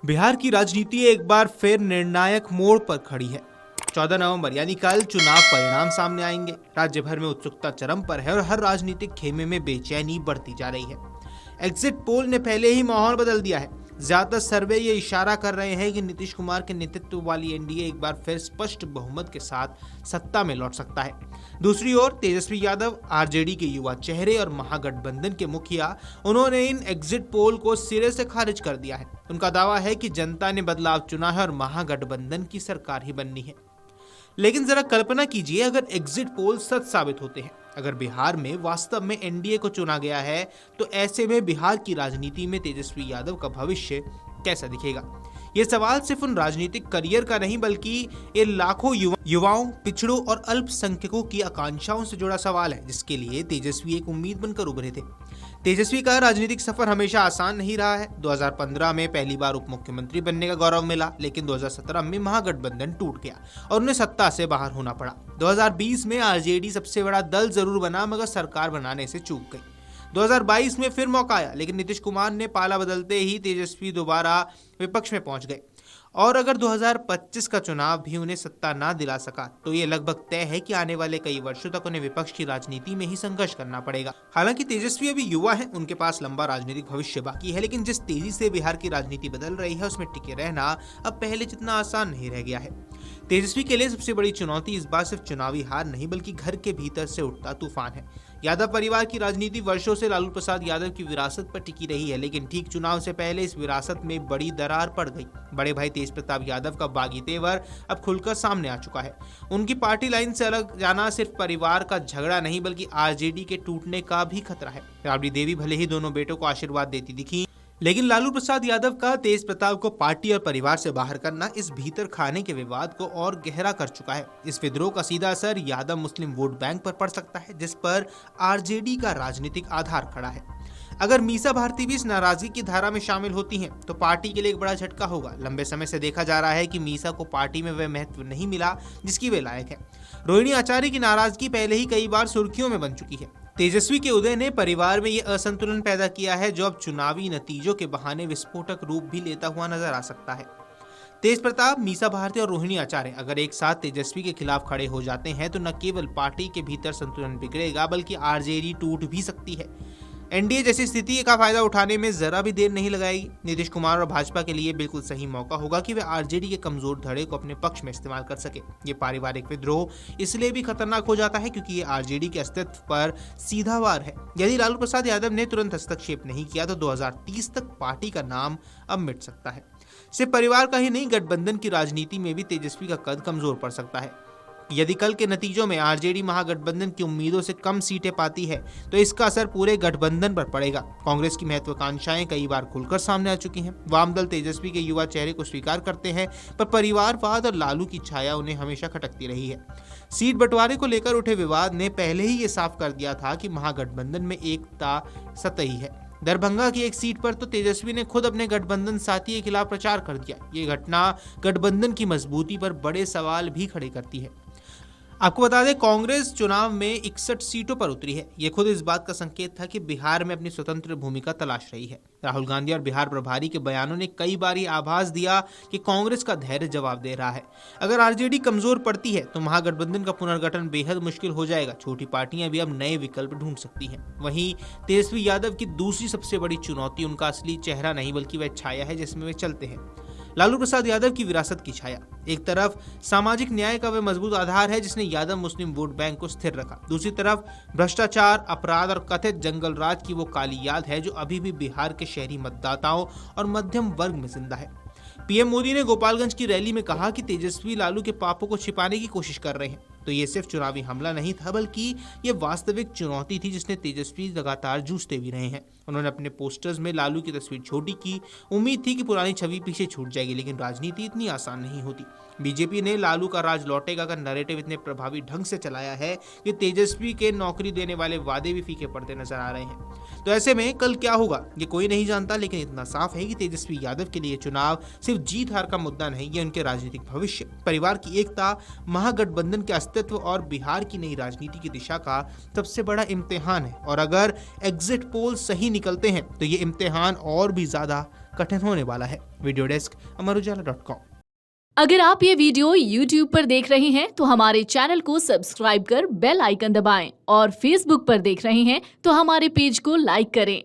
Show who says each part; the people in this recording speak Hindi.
Speaker 1: बिहार की राजनीति एक बार फिर निर्णायक मोड़ पर खड़ी है। 14 नवंबर यानी कल चुनाव परिणाम सामने आएंगे। राज्य भर में उत्सुकता चरम पर है और हर राजनीतिक खेमे में बेचैनी बढ़ती जा रही है। एग्जिट पोल ने पहले ही माहौल बदल दिया है। ज्यादातर सर्वे ये इशारा कर रहे हैं कि नीतीश कुमार के नेतृत्व वाली एनडीए एक बार फिर स्पष्ट बहुमत के साथ सत्ता में लौट सकता है। दूसरी ओर तेजस्वी यादव आरजेडी के युवा चेहरे और महागठबंधन के मुखिया, उन्होंने इन एग्जिट पोल को सिरे से खारिज कर दिया है। उनका दावा है कि जनता ने बदलाव चुना है और महागठबंधन की सरकार ही बननी है। लेकिन जरा कल्पना कीजिए, अगर एग्जिट पोल सच साबित होते हैं, अगर बिहार में वास्तव में एनडीए को चुना गया है, तो ऐसे में बिहार की राजनीति में तेजस्वी यादव का भविष्य कैसा दिखेगा? ये सवाल सिर्फ उन राजनीतिक करियर का नहीं, बल्कि ये लाखों युवाओं, पिछड़ों और अल्पसंख्यकों की आकांक्षाओं से जुड़ा सवाल है, जिसके लिए तेजस्वी एक उम्मीद बनकर उभरे थे। तेजस्वी का राजनीतिक सफर हमेशा आसान नहीं रहा है। 2015 में पहली बार उप मुख्यमंत्री बनने का गौरव मिला, लेकिन 2017 में महागठबंधन टूट गया और उन्हें सत्ता से बाहर होना पड़ा। 2020 में आरजेडी सबसे बड़ा दल जरूर बना, मगर सरकार बनाने से चूक गई। 2022 में फिर मौका आया, लेकिन नीतीश कुमार ने पाला बदलते ही तेजस्वी दोबारा विपक्ष में पहुंच गए। और अगर 2025 का चुनाव भी उन्हें सत्ता ना दिला सका, तो ये लगभग तय है कि आने वाले कई वर्षों तक उन्हें विपक्ष की राजनीति में ही संघर्ष करना पड़ेगा। हालांकि तेजस्वी अभी युवा हैं, उनके पास लंबा राजनीतिक भविष्य बाकी है, लेकिन जिस तेजी से बिहार की राजनीति बदल रही है, उसमें टिके रहना अब पहले जितना आसान नहीं रह गया है। तेजस्वी के लिए सबसे बड़ी चुनौती इस बार सिर्फ चुनावी हार नहीं, बल्कि घर के भीतर से उठता तूफान है। यादव परिवार की राजनीति वर्षों से लालू प्रसाद यादव की विरासत पर टिकी रही है, लेकिन ठीक चुनाव से पहले इस विरासत में बड़ी दरार पड़ गई। बड़े भाई तेज प्रताप यादव का बागी तेवर अब खुलकर सामने आ चुका है। उनकी पार्टी लाइन से अलग जाना सिर्फ परिवार का झगड़ा नहीं, बल्कि आरजेडी के टूटने का भी खतरा है। राबड़ी देवी भले ही दोनों बेटों को आशीर्वाद देती दिखी, लेकिन लालू प्रसाद यादव का तेज प्रताप को पार्टी और परिवार से बाहर करना इस भीतर खाने के विवाद को और गहरा कर चुका है। इस विद्रोह का सीधा असर यादव मुस्लिम वोट बैंक पर पड़ सकता है, जिस पर आरजेडी का राजनीतिक आधार खड़ा है। अगर मीसा भारती भी इस नाराजगी की धारा में शामिल होती हैं, तो पार्टी के लिए एक बड़ा झटका होगा। लंबे समय से देखा जा रहा है कि मीसा को पार्टी में वह महत्व नहीं मिला जिसकी वे लायक है। रोहिणी आचार्य की नाराजगी पहले ही कई बार सुर्खियों में बन चुकी है। तेजस्वी के उदय ने परिवार में ये असंतुलन पैदा किया है, जो अब चुनावी नतीजों के बहाने विस्फोटक रूप भी लेता हुआ नजर आ सकता है। तेज प्रताप, मीसा भारती और रोहिणी आचार्य अगर एक साथ तेजस्वी के खिलाफ खड़े हो जाते हैं, तो न केवल पार्टी के भीतर संतुलन बिगड़ेगा, बल्कि आरजेडी टूट भी सकती है। एनडीए जैसी स्थिति का फायदा उठाने में जरा भी देर नहीं लगाएगी। नीतीश कुमार और भाजपा के लिए बिल्कुल सही मौका होगा कि वे आरजेडी के कमजोर धड़े को अपने पक्ष में इस्तेमाल कर सके। ये पारिवारिक विद्रोह इसलिए भी खतरनाक हो जाता है क्योंकि ये आरजेडी के अस्तित्व पर सीधा वार है। यदि लालू प्रसाद यादव ने तुरंत हस्तक्षेप नहीं किया, तो 2030 तक पार्टी का नाम अब मिट सकता है। सिर्फ परिवार का ही नहीं, गठबंधन की राजनीति में भी तेजस्वी का कद कमजोर पड़ सकता है। यदि कल के नतीजों में आरजेडी महागठबंधन की उम्मीदों से कम सीटें पाती है, तो इसका असर पूरे गठबंधन पर पड़ेगा। कांग्रेस की महत्वाकांक्षाएं कई बार खुलकर सामने आ चुकी हैं। वाम दल तेजस्वी के युवा चेहरे को स्वीकार करते हैं, पर परिवारवाद और लालू की छाया उन्हें हमेशा खटकती रही है। सीट बंटवारे को लेकर उठे विवाद ने पहले ही ये साफ कर दिया था कि महागठबंधन में एकता सतही है। दरभंगा की एक सीट पर तो तेजस्वी ने खुद अपने गठबंधन साथी के खिलाफ प्रचार कर दिया। ये घटना गठबंधन की मजबूती पर बड़े सवाल भी खड़े करती है। आपको बता दें, कांग्रेस चुनाव में 61 सीटों पर उतरी है। ये खुद इस बात का संकेत था कि बिहार में अपनी स्वतंत्र भूमिका तलाश रही है। राहुल गांधी और बिहार प्रभारी के बयानों ने कई बार ये आभास दिया कि कांग्रेस का धैर्य जवाब दे रहा है। अगर आरजेडी कमजोर पड़ती है, तो महागठबंधन का पुनर्गठन बेहद मुश्किल हो जाएगा। छोटी पार्टियां भी अब नए विकल्प ढूंढ सकती हैं। वहीं तेजस्वी यादव की दूसरी सबसे बड़ी चुनौती उनका असली चेहरा नहीं, बल्कि वह छाया है जिसमें वे चलते हैं। लालू प्रसाद यादव की विरासत की छाया। एक तरफ सामाजिक न्याय का वह मजबूत आधार है जिसने यादव मुस्लिम वोट बैंक को स्थिर रखा। दूसरी तरफ भ्रष्टाचार, अपराध और कथित जंगल राज की वो काली याद है जो अभी भी बिहार के शहरी मतदाताओं और मध्यम वर्ग में जिंदा है। पीएम मोदी ने गोपालगंज की रैली में कहा कि तेजस्वी लालू के पापों को छिपाने की कोशिश कर रहे हैं। तो ये सिर्फ चुनावी हमला नहीं था, बल्कि ये वास्तविक चुनौती थी जिसने तेजस्वी लगातार जूझते भी रहे हैं। उन्होंने अपने पोस्टर्स में लालू की तस्वीर छोटी की। उम्मीद थी कि पुरानी छवि पीछे छूट जाएगी, लेकिन राजनीति इतनी आसान नहीं होती। बीजेपी ने लालू का राज लौटेगा का नैरेटिव इतने प्रभावी ढंग से चलाया है कि तेजस्वी के नौकरी देने वाले वादे भी फीके पड़ते नजर आ रहे हैं। तो ऐसे में कल क्या होगा ये कोई नहीं जानता, लेकिन इतना साफ है कि तेजस्वी यादव के लिए चुनाव सिर्फ जीत हार का मुद्दा नहीं, ये उनके राजनीतिक भविष्य, परिवार की एकता, महागठबंधन के अस्तित्व और बिहार की नई राजनीति की दिशा का सबसे बड़ा इम्तिहान है। और अगर एग्जिट पोल सही निकलते हैं, तो ये इम्तिहान और भी ज्यादा कठिन होने वाला है। Video desk amarujala.com।
Speaker 2: अगर आप ये वीडियो YouTube पर देख रहे हैं तो हमारे चैनल को सब्सक्राइब कर बेल आइकन दबाएं और Facebook पर देख रहे हैं तो हमारे पेज को लाइक करें।